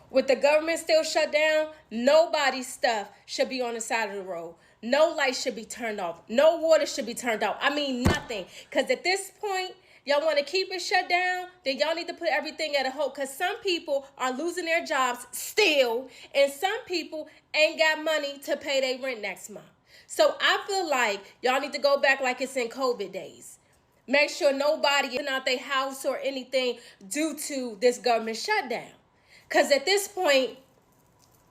With the government still shut down, nobody's stuff should be on the side of the road. No lights should be turned off. No water should be turned off. I mean, nothing. Because at this point, y'all want to keep it shut down, then y'all need to put everything at a halt. Because some people are losing their jobs still, and some people ain't got money to pay their rent next month. So I feel like y'all need to go back like it's in COVID days. Make sure nobody is out their house or anything due to this government shutdown. Because at this point,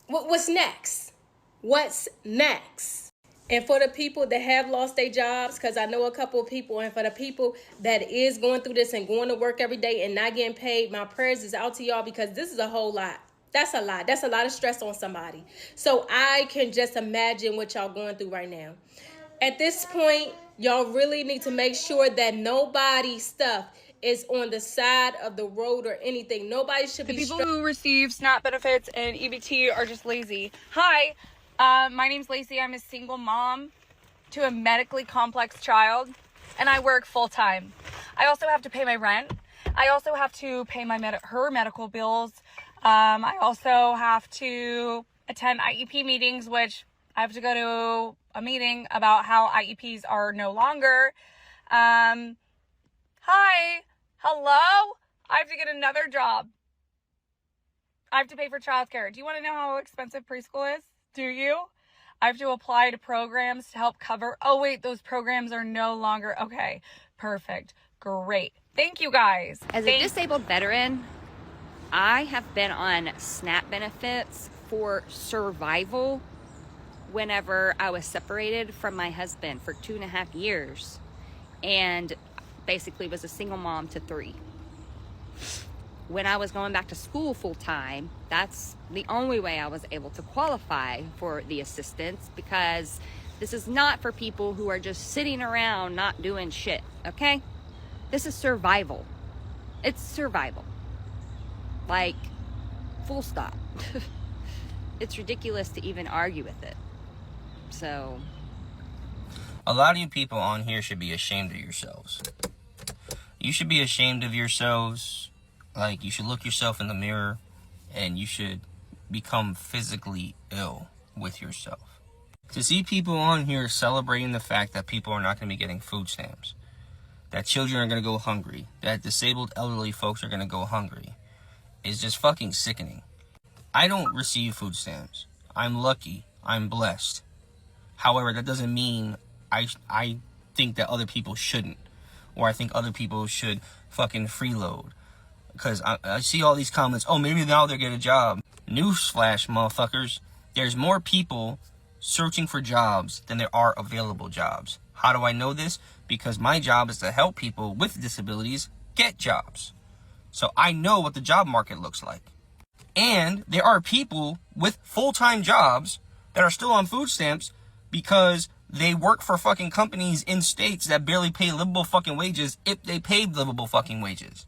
what's next? What's next? And for the people that have lost their jobs, because I know a couple of people, and for the people that is going through this and going to work every day and not getting paid, my prayers is out to y'all, because this is a whole lot. That's a lot. That's a lot of stress on somebody. So I can just imagine what y'all going through right now. At this point, y'all really need to make sure that nobody's stuff is on the side of the road or anything. Nobody should be. People who receive SNAP benefits and EBT are just lazy. Hi, my name's Lacey. I'm a single mom to a medically complex child, and I work full time. I also have to pay my rent. I also have to pay my her medical bills. I also have to attend IEP meetings, which I have to go to a meeting about how IEPs are no longer. Hi, hello? I have to get another job. I have to pay for childcare. Do you want to know how expensive preschool is? Do you? I have to apply to programs to help cover. Oh, wait, those programs are no longer. Okay, perfect. Great. Thank you, guys. As a disabled veteran, I have been on SNAP benefits for survival whenever I was separated from my husband for 2.5 years and basically was a single mom to 3. When I was going back to school full time, that's the only way I was able to qualify for the assistance, because this is not for people who are just sitting around not doing shit, okay? This is survival. It's survival. Like, full stop. It's ridiculous to even argue with it. So, a lot of you people on here should be ashamed of yourselves. You should be ashamed of yourselves. Like, you should look yourself in the mirror and you should become physically ill with yourself. To see people on here celebrating the fact that people are not going to be getting food stamps, that children are going to go hungry, that disabled elderly folks are going to go hungry, is just fucking sickening. I don't receive food stamps. I'm lucky. I'm blessed. However, that doesn't mean I think that other people shouldn't, or I think other people should fucking freeload. Because I see all these comments, oh, maybe now they'll get a job. Newsflash, motherfuckers. There's more people searching for jobs than there are available jobs. How do I know this? Because my job is to help people with disabilities get jobs. So I know what the job market looks like. And there are people with full-time jobs that are still on food stamps because they work for fucking companies in states that barely pay livable fucking wages, if they paid livable fucking wages.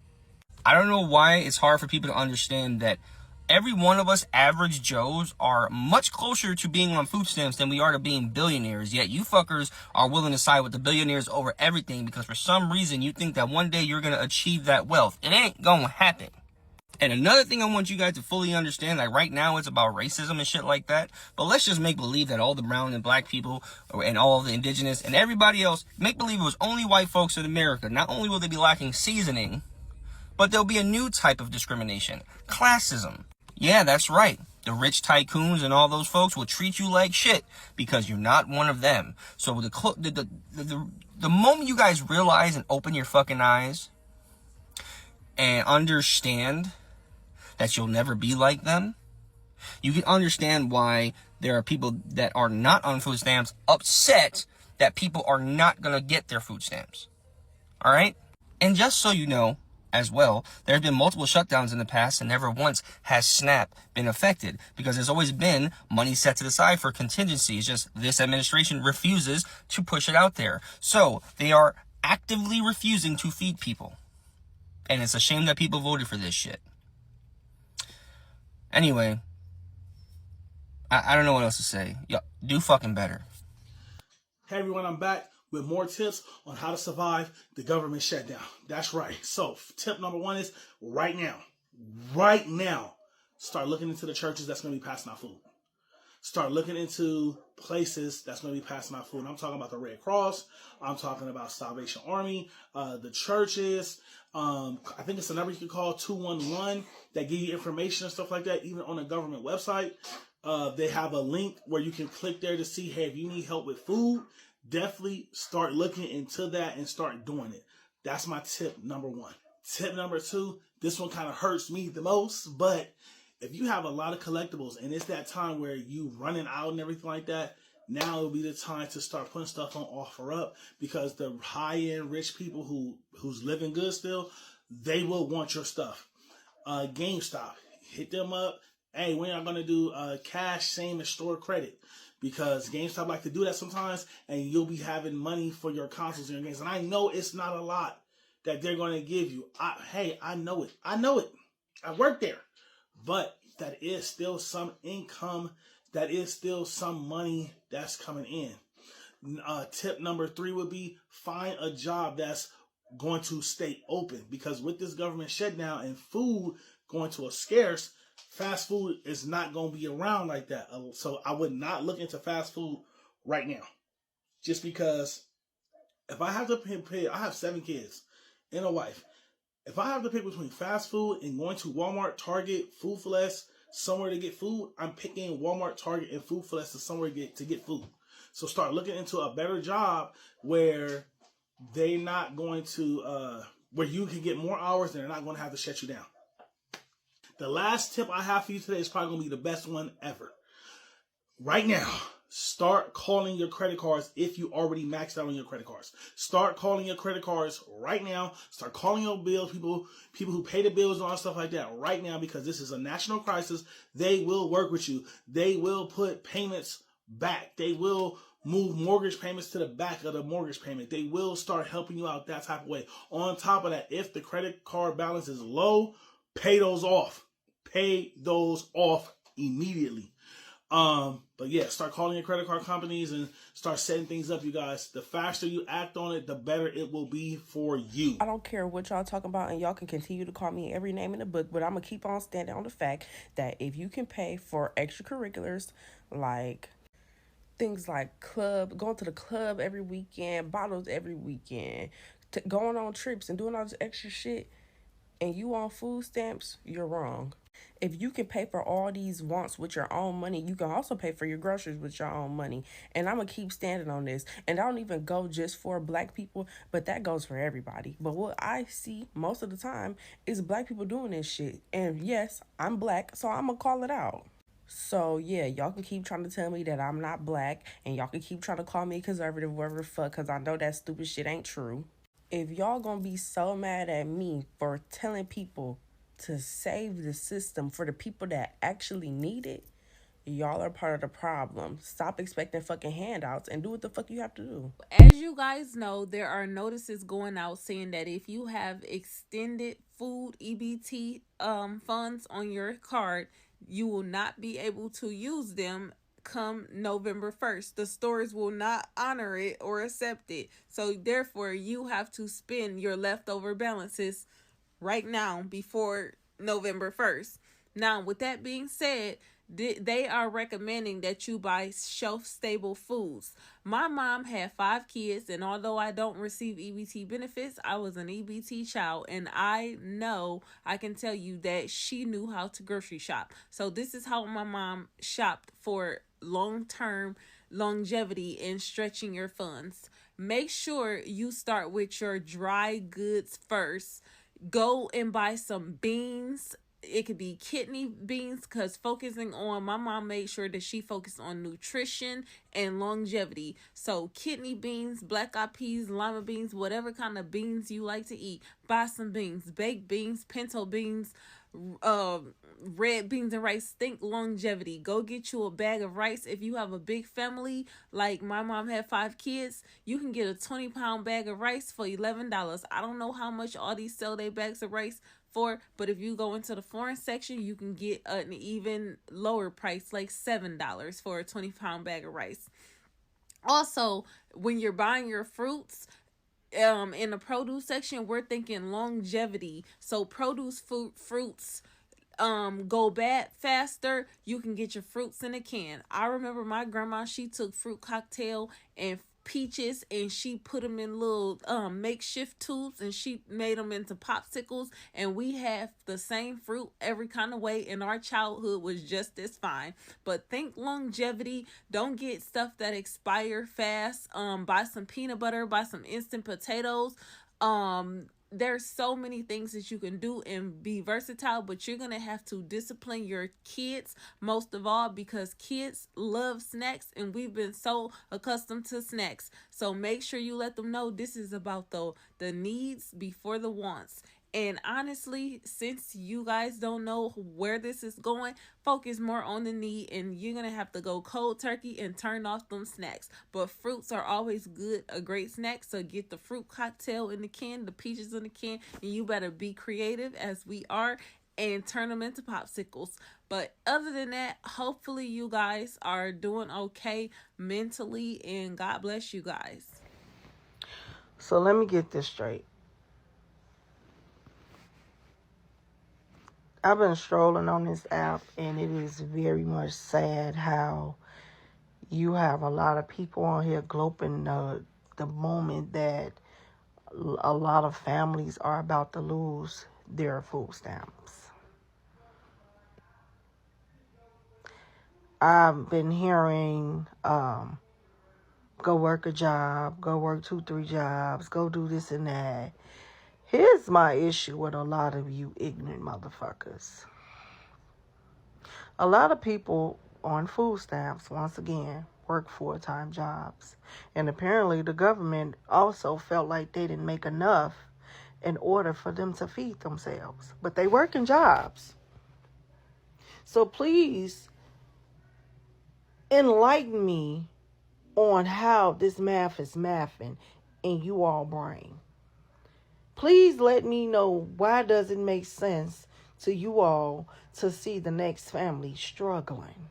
I don't know why it's hard for people to understand that every one of us average Joes are much closer to being on food stamps than we are to being billionaires, yet you fuckers are willing to side with the billionaires over everything because for some reason you think that one day you're going to achieve that wealth. It ain't going to happen. And another thing I want you guys to fully understand, like right now it's about racism and shit like that, but let's just make believe that all the brown and black people and all the indigenous and everybody else, make believe it was only white folks in America. Not only will they be lacking seasoning, but there'll be a new type of discrimination, classism. Yeah, that's right. The rich tycoons and all those folks will treat you like shit because you're not one of them. So the moment you guys realize and open your fucking eyes and understand that you'll never be like them, you can understand why there are people that are not on food stamps upset that people are not going to get their food stamps. All right? And just so you know, as well, there have been multiple shutdowns in the past and never once has SNAP been affected because there's always been money set to the side for contingencies. Just this administration refuses to push it out there. So they are actively refusing to feed people. And it's a shame that people voted for this shit. Anyway, I don't know what else to say. Yo, do fucking better. Hey everyone, I'm back with more tips on how to survive the government shutdown. That's right. So tip number 1 is right now, Start looking into the churches that's going to be passing out food. Start looking into places that's going to be passing out food. And I'm talking about the Red Cross. I'm talking about Salvation Army, the churches. I think it's a number you can call 211 that give you information and stuff like that. Even on the government website, they have a link where you can click there to see, hey, if you need help with food, definitely start looking into that and start doing it. That's my tip number one. Tip number two, this one kind of hurts me the most, but if you have a lot of collectibles and it's that time where you running out and everything like that, now will be the time to start putting stuff on OfferUp, because the high-end rich people who's living good still, they will want your stuff. GameStop, hit them up. Hey, we're not going to do cash, same as store credit, because GameStop like to do that sometimes, and you'll be having money for your consoles and your games. And I know it's not a lot that they're going to give you. I know it. I work there. But that is still some income. That is still some money that's coming in. Tip number 3 would be find a job that's going to stay open. Because with this government shutdown and food going to a scarce, fast food is not going to be around like that. So I would not look into fast food right now. Just because if I have to pay, I have 7 kids and a wife. If I have to pick between fast food and going to Walmart, Target, Food for Less, somewhere to get food, I'm picking Walmart, Target, and Food for Less to somewhere to get food. So start looking into a better job where they're not going to, where you can get more hours and they're not going to have to shut you down. The last tip I have for you today is probably going to be the best one ever. Right now, start calling your credit cards if you already maxed out on your credit cards. Start calling your credit cards right now. Start calling your bills, people who pay the bills and all stuff like that right now, because this is a national crisis. They will work with you. They will put payments back. They will move mortgage payments to the back of the mortgage payment. They will start helping you out that type of way. On top of that, if the credit card balance is low, pay those off. Pay those off immediately. But yeah, start calling your credit card companies and start setting things up, you guys. The faster you act on it, the better it will be for you. I don't care what y'all talking about, and y'all can continue to call me every name in the book, but I'm going to keep on standing on the fact that if you can pay for extracurriculars, like things like going to the club every weekend, bottles every weekend, going on trips and doing all this extra shit, and you on food stamps, you're wrong. If you can pay for all these wants with your own money, you can also pay for your groceries with your own money. And I'm going to keep standing on this. And I don't even go just for black people, but that goes for everybody. But what I see most of the time is black people doing this shit. And yes, I'm black, so I'm going to call it out. So yeah, y'all can keep trying to tell me that I'm not black, and y'all can keep trying to call me conservative, whatever the fuck, because I know that stupid shit ain't true. If y'all gonna be so mad at me for telling people to save the system for the people that actually need it, y'all are part of the problem. Stop expecting fucking handouts and do what the fuck you have to do. As you guys know, there are notices going out saying that if you have extended food EBT funds on your card, you will not be able to use them come November 1st. The stores will not honor it or accept it. So therefore, you have to spend your leftover balances right now before November 1st. Now, with that being said, they are recommending that you buy shelf-stable foods. My mom had 5 kids, and although I don't receive EBT benefits, I was an EBT child, and I can tell you that she knew how to grocery shop. So this is how my mom shopped for long-term longevity and stretching your funds. Make sure you start with your dry goods first. Go and buy some beans. It could be kidney beans, because my mom made sure that she focused on nutrition and longevity. So kidney beans, black eyed peas, lima beans, whatever kind of beans you like to eat, buy some beans. Baked beans, pinto beans, red beans and rice. Think longevity. Go get you a bag of rice. If you have a big family, like my mom had 5 kids, you can get a 20-pound bag of rice for $11. I don't know how much all these sell their bags of rice for, but if you go into the foreign section, you can get an even lower price, like $7 for a 20-pound bag of rice. Also, when you're buying your fruits, in the produce section, we're thinking longevity. So produce fruits go bad faster, you can get your fruits in a can. I remember my grandma, she took fruit cocktail and peaches and she put them in little makeshift tubes and she made them into popsicles, and we have the same fruit every kind of way, and our childhood was just as fine. But think longevity. Don't get stuff that expire fast. Buy some peanut butter, buy some instant potatoes. There's so many things that you can do and be versatile, but you're going to have to discipline your kids most of all, because kids love snacks and we've been so accustomed to snacks. So make sure you let them know this is about the needs before the wants. And honestly, since you guys don't know where this is going, focus more on the need, and you're going to have to go cold turkey and turn off them snacks. But fruits are always good, a great snack. So get the fruit cocktail in the can, the peaches in the can, and you better be creative as we are and turn them into popsicles. But other than that, hopefully you guys are doing okay mentally, and God bless you guys. So let me get this straight. I've been strolling on this app, and it is very much sad how you have a lot of people on here gloating the moment that a lot of families are about to lose their food stamps. I've been hearing, go work a job, go work 2-3 jobs, go do this and that. Here's my issue with a lot of you ignorant motherfuckers. A lot of people on food stamps, once again, work full-time jobs. And apparently the government also felt like they didn't make enough in order for them to feed themselves. But they work in jobs. So please enlighten me on how this math is mathing in you all brain. Please let me know, why does it make sense to you all to see the next family struggling?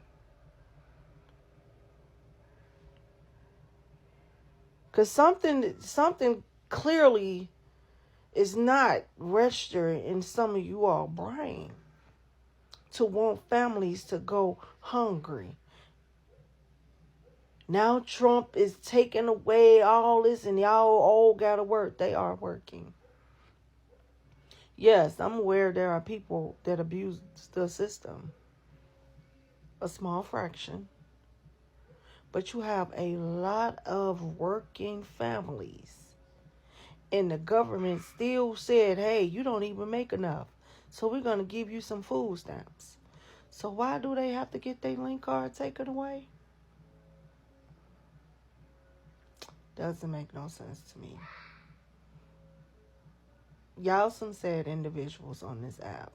Because something clearly is not registered in some of you all brain to want families to go hungry. Now Trump is taking away all this and y'all all gotta work. They are working. Yes, I'm aware there are people that abuse the system. A small fraction. But you have a lot of working families. And the government still said, hey, you don't even make enough, so we're going to give you some food stamps. So why do they have to get their link card taken away? Doesn't make no sense to me. Y'all some sad individuals on this app.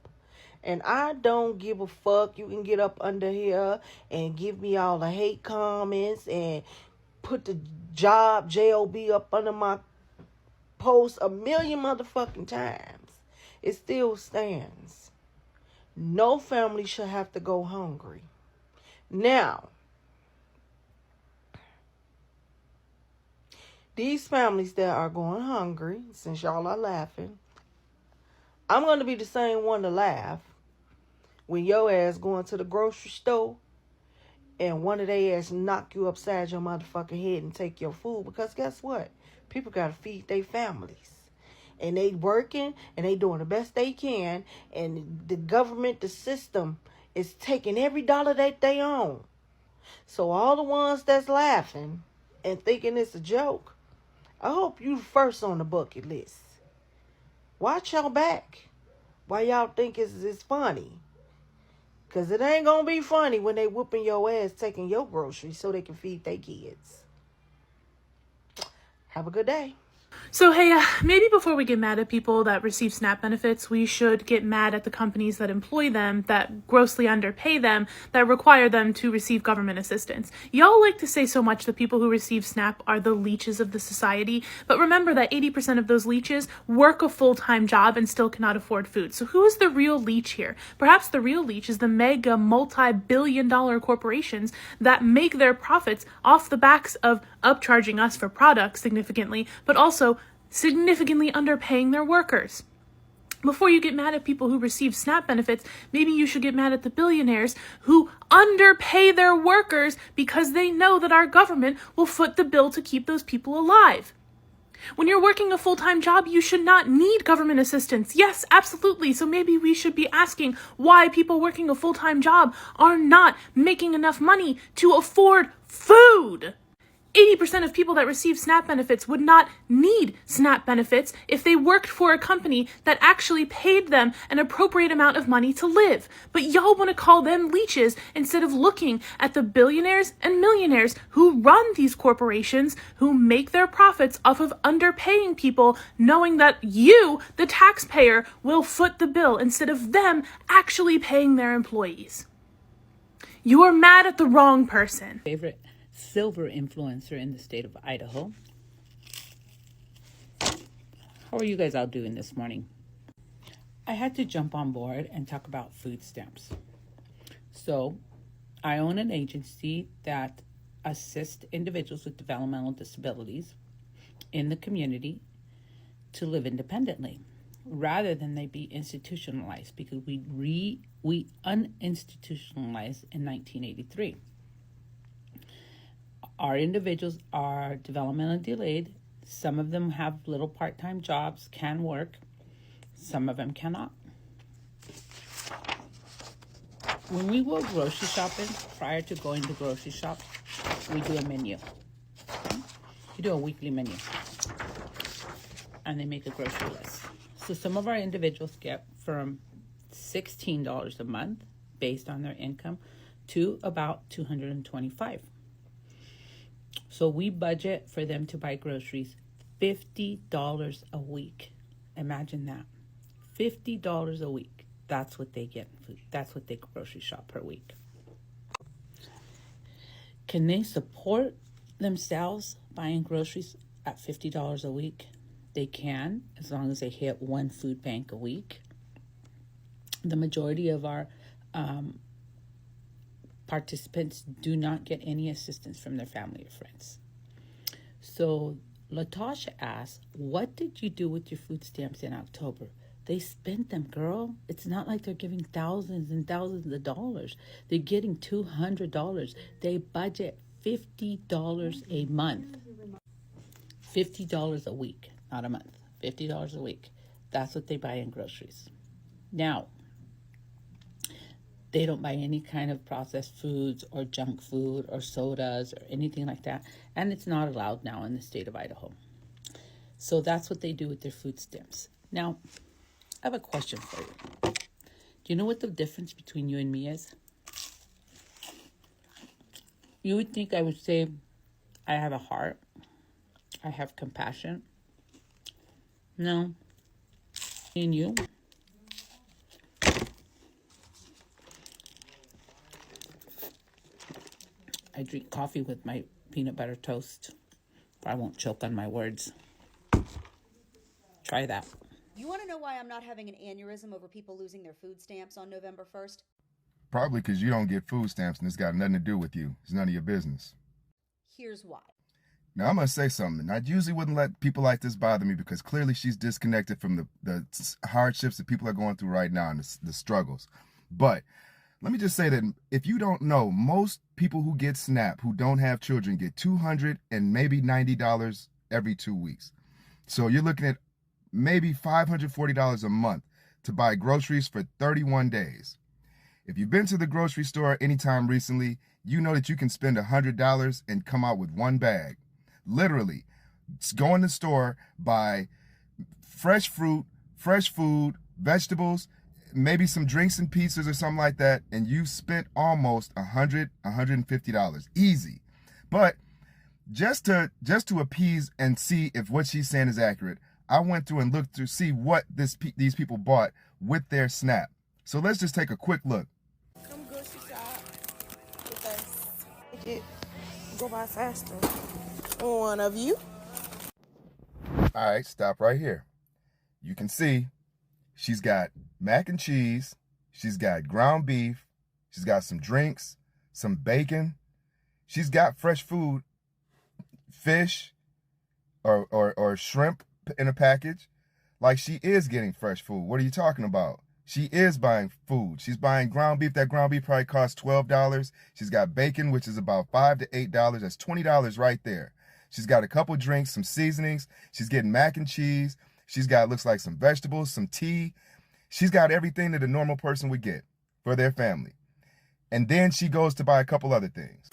And I don't give a fuck. You can get up under here and give me all the hate comments and put the job up under my post a million motherfucking times. It still stands. No family should have to go hungry. Now, these families that are going hungry, since y'all are laughing, I'm going to be the same one to laugh when your ass going to the grocery store and one of they ass knock you upside your motherfucking head and take your food. Because guess what? People got to feed their families. And they working and they doing the best they can. And the government, the system is taking every dollar that they own. So all the ones that's laughing and thinking it's a joke, I hope you first on the bucket list. Watch y'all back. Why y'all think it's funny? Because it ain't going to be funny when they whooping your ass taking your groceries so they can feed their kids. Have a good day. So, hey, maybe before we get mad at people that receive SNAP benefits, we should get mad at the companies that employ them, that grossly underpay them, that require them to receive government assistance. Y'all like to say so much that people who receive SNAP are the leeches of the society, but remember that 80% of those leeches work a full-time job and still cannot afford food. So who is the real leech here? Perhaps the real leech is the mega multi-billion-dollar corporations that make their profits off the backs of upcharging us for products significantly, but also significantly underpaying their workers. Before you get mad at people who receive SNAP benefits, maybe you should get mad at the billionaires who underpay their workers because they know that our government will foot the bill to keep those people alive. When you're working a full-time job, you should not need government assistance. Yes, absolutely. So maybe we should be asking why people working a full-time job are not making enough money to afford food. 80% of people that receive SNAP benefits would not need SNAP benefits if they worked for a company that actually paid them an appropriate amount of money to live. But y'all want to call them leeches instead of looking at the billionaires and millionaires who run these corporations, who make their profits off of underpaying people, knowing that you, the taxpayer, will foot the bill instead of them actually paying their employees. You are mad at the wrong person. Favorite silver influencer in the state of Idaho. How are you guys all doing this morning? I had to jump on board and talk about food stamps. So, I own an agency that assists individuals with developmental disabilities in the community to live independently rather than they be institutionalized, because we uninstitutionalized in 1983. Our individuals are developmentally delayed. Some of them have little part-time jobs, can work. Some of them cannot. When we go grocery shopping, prior to going to grocery shop, we do a menu. We do a weekly menu. And they make a grocery list. So some of our individuals get from $16 a month, based on their income, to about $225. So we budget for them to buy groceries $50 a week. Imagine that. $50 a week. That's what they get in food. That's what they grocery shop per week. Can they support themselves buying groceries at $50 a week? They can, as long as they hit one food bank a week. The majority of our participants do not get any assistance from their family or friends. So Latasha asked, what did you do with your food stamps in October? They spent them, girl. It's not like they're giving thousands and thousands of dollars. They're getting $200. They budget $50 a month. $50 a week, not a month. $50 a week. That's what they buy in groceries. Now, they don't buy any kind of processed foods or junk food or sodas or anything like that. And it's not allowed now in the state of Idaho. So that's what they do with their food stamps. Now, I have a question for you. Do you know what the difference between you and me is? You would think I would say I have a heart. I have compassion. No. Me and you, I drink coffee with my peanut butter toast. I won't choke on my words. Try that. You want to know why I'm not having an aneurysm over people losing their food stamps on November 1st? Probably because you don't get food stamps and it's got nothing to do with you. It's none of your business. Here's why. Now, I'm going to say something. I usually wouldn't let people like this bother me because clearly she's disconnected from the hardships that people are going through right now and the struggles. But let me just say that if you don't know, most people who get SNAP, who don't have children, get $200 and maybe $90 every 2 weeks. So you're looking at maybe $540 a month to buy groceries for 31 days. If you've been to the grocery store anytime recently, you know that you can spend $100 and come out with one bag. Literally, go in the store, buy fresh fruit, fresh food, vegetables, maybe some drinks and pizzas or something like that, and you spent almost $100, $150. Easy. But just to appease and see if what she's saying is accurate, I went through and looked to see what these people bought with their SNAP. So let's just take a quick look. Come grocery shop with us. Make it go by faster. One of you. All right, stop right here. You can see she's got mac and cheese. She's got ground beef. She's got some drinks, some bacon. She's got fresh food, fish or shrimp in a package. Like, she is getting fresh food. What are you talking about? She is buying food. She's buying ground beef. That ground beef probably costs $12. She's got bacon, which is about $5 to $8. That's $20 right there. She's got a couple drinks, some seasonings. She's getting mac and cheese. She's got, looks like, some vegetables, some tea. She's got everything that a normal person would get for their family. And then she goes to buy a couple other things.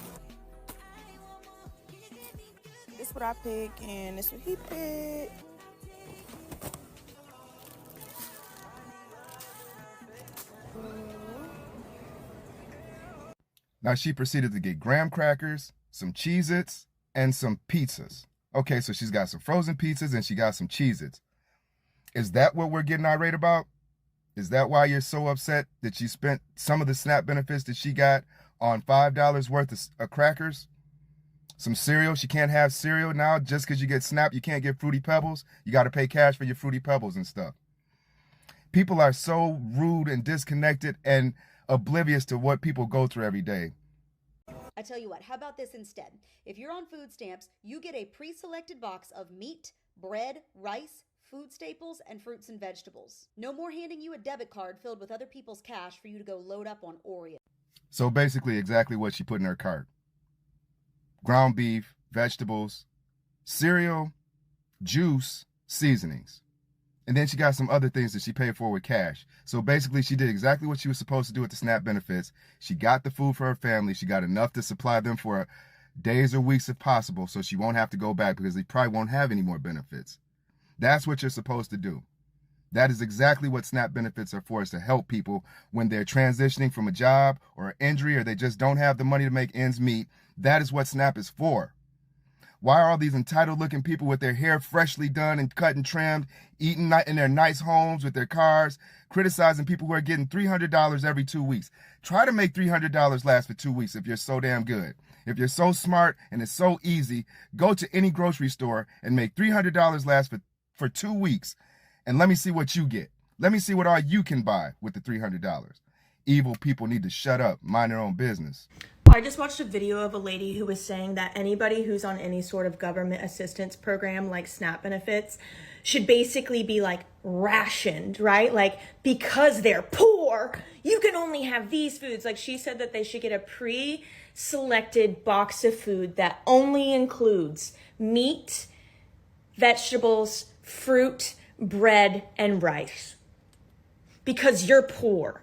This is what I pick, and this is what he picked. Now she proceeded to get graham crackers, some Cheez-Its, and some pizzas. Okay, so she's got some frozen pizzas and she got some Cheez-Its. Is that what we're getting irate about? Is that why you're so upset that she spent some of the SNAP benefits that she got on $5 worth of crackers? Some cereal. She can't have cereal now just because you get SNAP. You can't get Fruity Pebbles. You got to pay cash for your Fruity Pebbles and stuff. People are so rude and disconnected and oblivious to what people go through every day. I tell you what, how about this instead? If you're on food stamps, you get a pre-selected box of meat, bread, rice, food staples, and fruits and vegetables. No more handing you a debit card filled with other people's cash for you to go load up on Oreos. So basically exactly what she put in her cart. Ground beef, vegetables, cereal, juice, seasonings. And then she got some other things that she paid for with cash. So basically she did exactly what she was supposed to do with the SNAP benefits. She got the food for her family. She got enough to supply them for days or weeks if possible, so she won't have to go back because they probably won't have any more benefits. That's what you're supposed to do. That is exactly what SNAP benefits are for, is to help people when they're transitioning from a job or an injury, or they just don't have the money to make ends meet. That is what SNAP is for. Why are all these entitled-looking people with their hair freshly done and cut and trimmed, eating in their nice homes with their cars, criticizing people who are getting $300 every 2 weeks? Try to make $300 last for 2 weeks if you're so damn good. If you're so smart and it's so easy, go to any grocery store and make $300 last for 2 weeks. And let me see what you get. Let me see what all you can buy with the $300. Evil people need to shut up, mind their own business. I just watched a video of a lady who was saying that anybody who's on any sort of government assistance program like SNAP benefits should basically be like rationed, right? Like, because they're poor, you can only have these foods. Like, she said that they should get a pre-selected box of food that only includes meat, vegetables, fruit, bread, and rice. Because you're poor.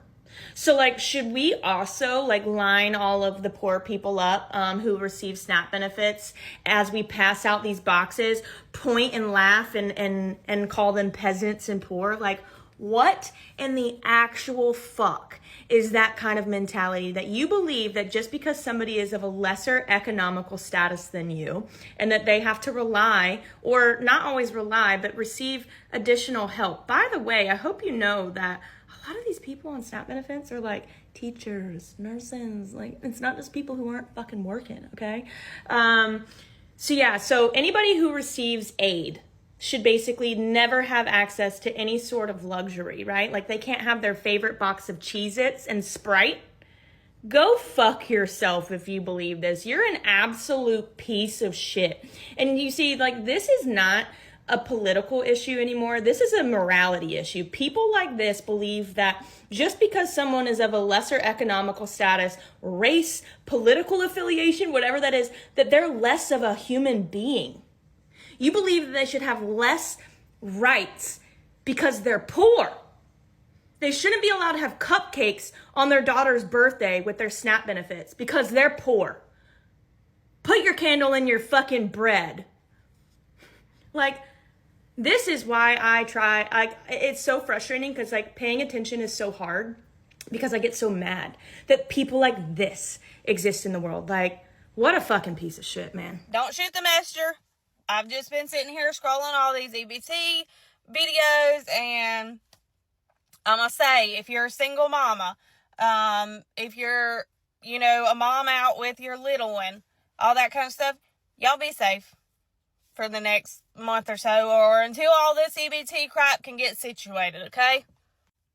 So, like, should we also, like, line all of the poor people up who receive SNAP benefits as we pass out these boxes, point and laugh and call them peasants and poor? Like, what in the actual fuck is that kind of mentality that you believe that just because somebody is of a lesser economical status than you and that they have to rely, or not always rely, but receive additional help? By the way, I hope you know that a lot of these people on SNAP benefits are like teachers, nurses, like it's not just people who aren't fucking working, okay? So anybody who receives aid should basically never have access to any sort of luxury, right? Like they can't have their favorite box of Cheez-Its and Sprite. Go fuck yourself if you believe this. You're an absolute piece of shit. And you see, like, this is not a political issue anymore. This is a morality issue. People like this believe that just because someone is of a lesser economical status, race, political affiliation, whatever that is, that they're less of a human being. You believe that they should have less rights because they're poor. They shouldn't be allowed to have cupcakes on their daughter's birthday with their SNAP benefits because they're poor. Put your candle in your fucking bread. Like, this is why it's so frustrating because, like, paying attention is so hard because I get so mad that people like this exist in the world. Like, what a fucking piece of shit, man. Don't shoot the messenger. I've just been sitting here scrolling all these EBT videos, and I'm going to say, if you're a single mama, if you're, a mom out with your little one, all that kind of stuff, y'all be safe for the next month or so, or until all this EBT crap can get situated, okay?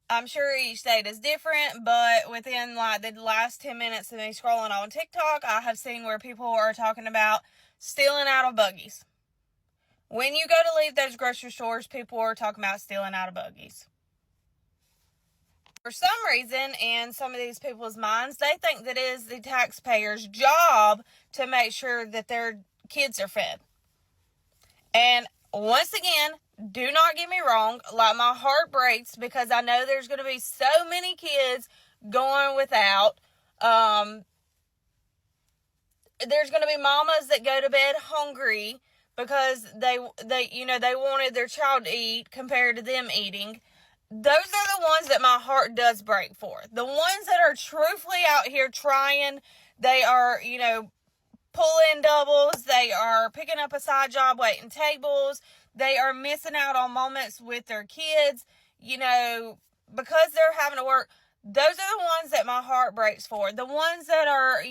I'm sure each state is different, but within like the last 10 minutes of me scrolling on TikTok, I have seen where people are talking about stealing out of buggies. when you go to leave those grocery stores, people are talking about stealing out of buggies. For some reason, in some of these people's minds, they think that it is the taxpayer's job to make sure that their kids are fed. And once again, do not get me wrong, like, my heart breaks because I know there's going to be so many kids going without. There's going to be mamas that go to bed hungry because they wanted their child to eat compared to them eating. Those are the ones that my heart does break for. The ones that are truthfully out here trying, they are, pulling doubles, they are picking up a side job waiting tables, they are missing out on moments with their kids, because they're having to work. Those are the ones that my heart breaks for. The ones that are,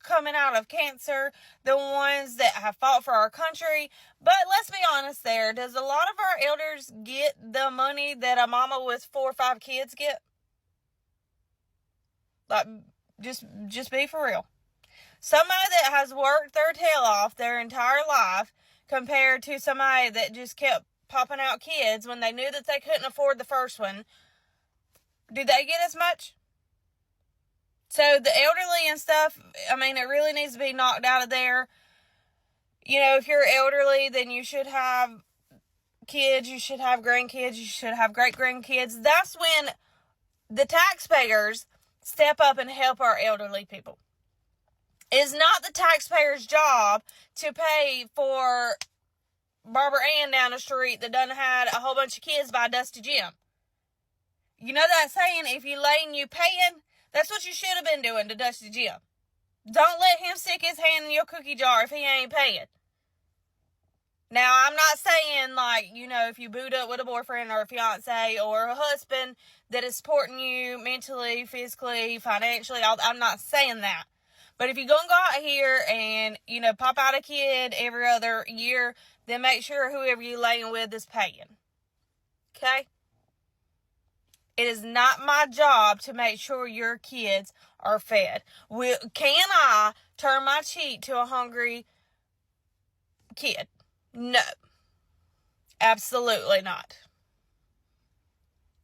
coming out of cancer, the ones that have fought for our country. But let's be honest there. Does a lot of our elders get the money that a mama with 4 or 5 kids get? Like, just be for real. Somebody that has worked their tail off their entire life compared to somebody that just kept popping out kids when they knew that they couldn't afford the first one, do they get as much? So the elderly and stuff, it really needs to be knocked out of there. If you're elderly, then you should have kids, you should have grandkids, you should have great-grandkids. That's when the taxpayers step up and help our elderly people. It's not the taxpayer's job to pay for Barbara Ann down the street that done had a whole bunch of kids by Dusty Jim. You know that saying, if you laying, you paying? That's what you should have been doing to Dusty Jim. Don't let him stick his hand in your cookie jar if he ain't paying. Now, I'm not saying, if you boot up with a boyfriend or a fiance or a husband that is supporting you mentally, physically, financially, I'm not saying that. But if you're going to go out here and, pop out a kid every other year, then make sure whoever you're laying with is paying. Okay? It is not my job to make sure your kids are fed. Can I turn my cheek to a hungry kid? No. Absolutely not.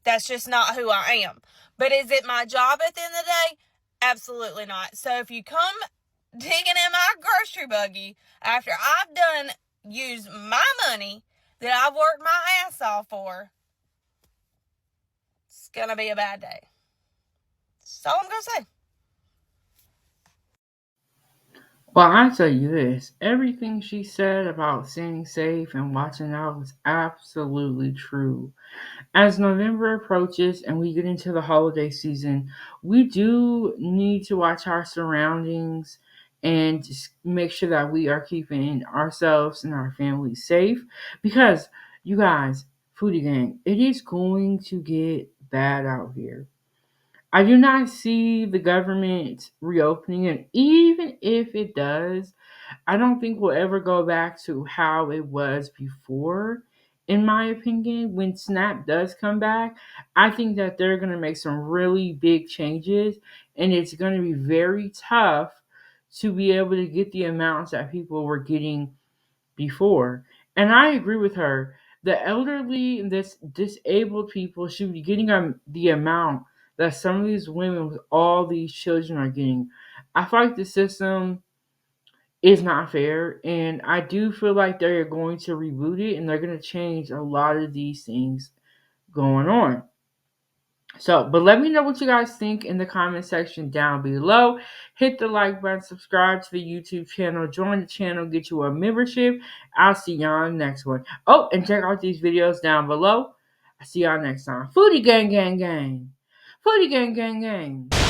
That's just not who I am. But is it my job at the end of the day? Absolutely not. So if you come digging in my grocery buggy after I've used my money that I've worked my ass off for, it's going to be a bad day. That's all I'm going to say. Well, I tell you this, everything she said about staying safe and watching out was absolutely true. As November approaches and we get into the holiday season, we do need to watch our surroundings and just make sure that we are keeping ourselves and our families safe. Because, you guys, Foodie Gang, it is going to get bad out here. I do not see the government reopening, and even if it does, I don't think we'll ever go back to how it was before. In my opinion, when SNAP does come back, I think that they're going to make some really big changes, and it's going to be very tough to be able to get the amounts that people were getting before. And I agree with her. The elderly and this disabled people should be getting the amount that some of these women with all these children are getting. I feel like the system is not fair, and I do feel like they're going to reboot it and they're going to change a lot of these things going on. So, but let me know what you guys think in the comment section down below. Hit the like button, subscribe to the YouTube channel, join the channel, get you a membership. I'll see y'all in the next one. Oh, and check out these videos down below. I'll see y'all next time. Foodie gang gang gang. Foodie gang gang gang.